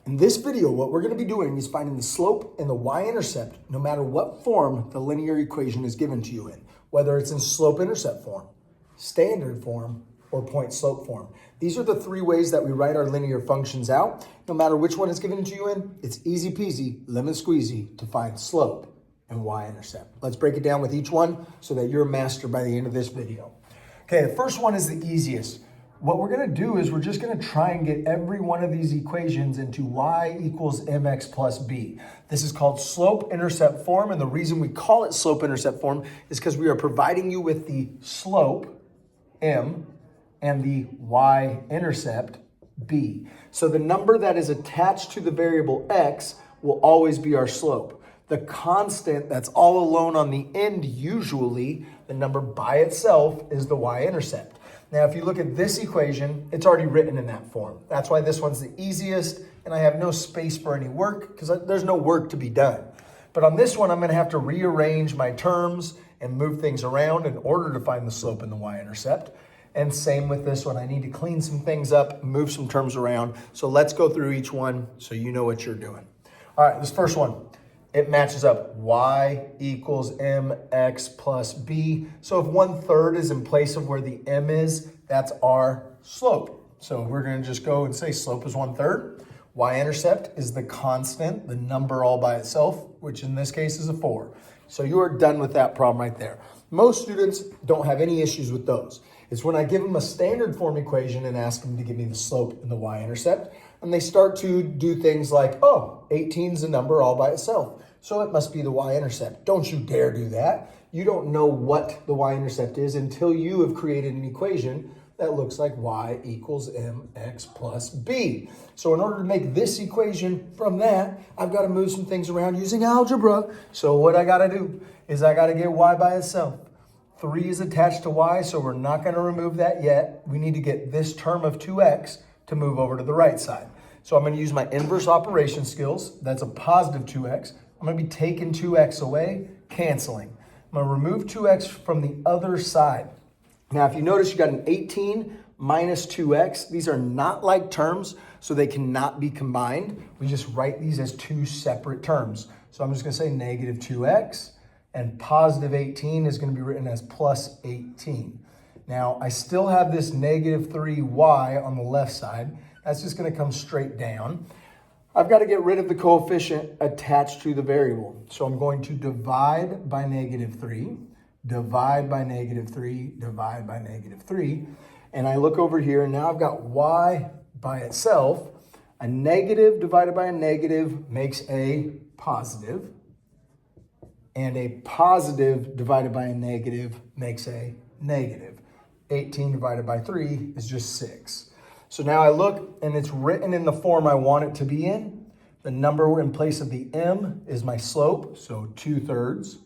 In this video, what we're going to be doing is finding the slope and the y-intercept no matter what form the linear equation is given to you in, whether it's in slope-intercept form, standard form, or point-slope form. These are the three ways that we write our linear functions out. No matter which one is given to you in, it's easy peasy, lemon squeezy to find slope and y-intercept. Let's break it down with each one so that you're a master by the end of this video. Okay, the first one is the easiest. What we're going to do is we're just going to try and get every one of these equations into y equals mx plus b. This is called slope-intercept form, and the reason we call it slope-intercept form is because we are providing you with the slope, m, and the y-intercept, b. So the number that is attached to the variable x will always be our slope. The constant that's all alone on the end, usually, the number by itself, is the y-intercept. Now, if you look at this equation, it's already written in that form. That's why this one's the easiest, and I have no space for any work because there's no work to be done. But on this one, I'm going to have to rearrange my terms and move things around in order to find the slope and the y-intercept. And same with this one. I need to clean some things up, move some terms around. So let's go through each one so you know what you're doing. All right, this first one. It matches up y equals mx plus b. So if 1/3 is in place of where the m is, that's our slope. So we're going to just go and say slope is 1/3. Y-intercept is the constant, the number all by itself, which in this case is a 4. So you are done with that problem right there. Most students don't have any issues with those. It's when I give them a standard form equation and ask them to give me the slope and the y-intercept, and they start to do things like, oh, 18 is a number all by itself, so it must be the y-intercept. Don't you dare do that. You don't know what the y-intercept is until you have created an equation that looks like y equals mx plus b. So in order to make this equation from that, I've got to move some things around using algebra. So what I got to do is I got to get y by itself. 3 is attached to y, so we're not going to remove that yet. We need to get this term of 2x to move over to the right side. So I'm going to use my inverse operation skills. That's a positive 2x. I'm going to be taking 2x away, canceling. I'm going to remove 2x from the other side. Now, if you notice, you got an 18 minus 2x. These are not like terms, so they cannot be combined. We just write these as two separate terms. So I'm just going to say negative 2x, and positive 18 is going to be written as plus 18. Now, I still have this negative 3y on the left side. That's just going to come straight down. I've got to get rid of the coefficient attached to the variable. So I'm going to divide by negative 3, divide by negative 3, divide by negative 3. And I look over here, and now I've got y by itself. A negative divided by a negative makes a positive. And a positive divided by a negative makes a negative. 18 divided by 3 is just 6. So now I look, and it's written in the form I want it to be in. The number in place of the m is my slope, so 2/3.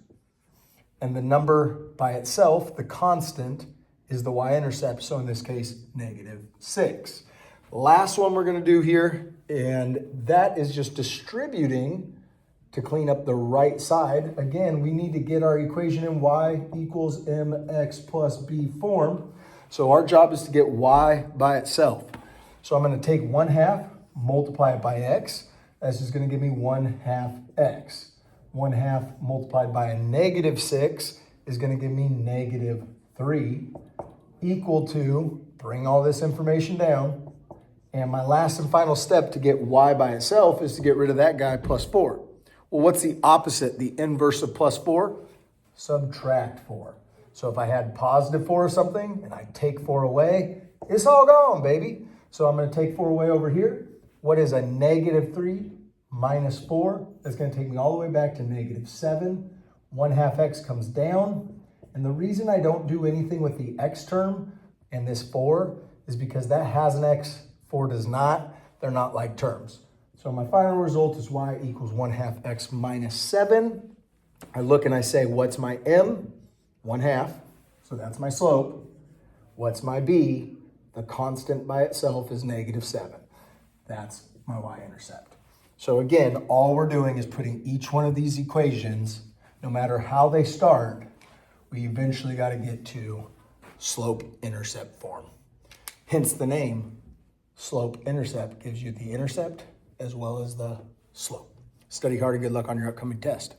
And the number by itself, the constant, is the y-intercept, so in this case, negative 6. Last one we're going to do here, and that is just distributing to clean up the right side. Again, we need to get our equation in y equals mx plus b form. So our job is to get y by itself. So I'm going to take 1/2, multiply it by x. That's just going to give me 1/2 x. 1/2 multiplied by a negative 6 is going to give me negative 3, equal to, bring all this information down, and my last and final step to get y by itself is to get rid of that guy, plus 4. Well, what's the opposite, the inverse of plus 4? Subtract 4. So if I had positive 4 or something, and I take 4 away, it's all gone, baby. So I'm going to take 4 away over here. What is a negative 3 minus 4? That's going to take me all the way back to negative 7. 1/2 x comes down. And the reason I don't do anything with the x term and this 4 is because that has an x, 4 does not. They're not like terms. So my final result is y equals 1/2 x minus 7. I look and I say, what's my m? 1/2. So that's my slope. What's my b? The constant by itself is negative 7. That's my y-intercept. So again, all we're doing is putting each one of these equations, no matter how they start, we eventually got to get to slope-intercept form. Hence the name. Slope-intercept gives you the intercept as well as the slope. Study hard and good luck on your upcoming test.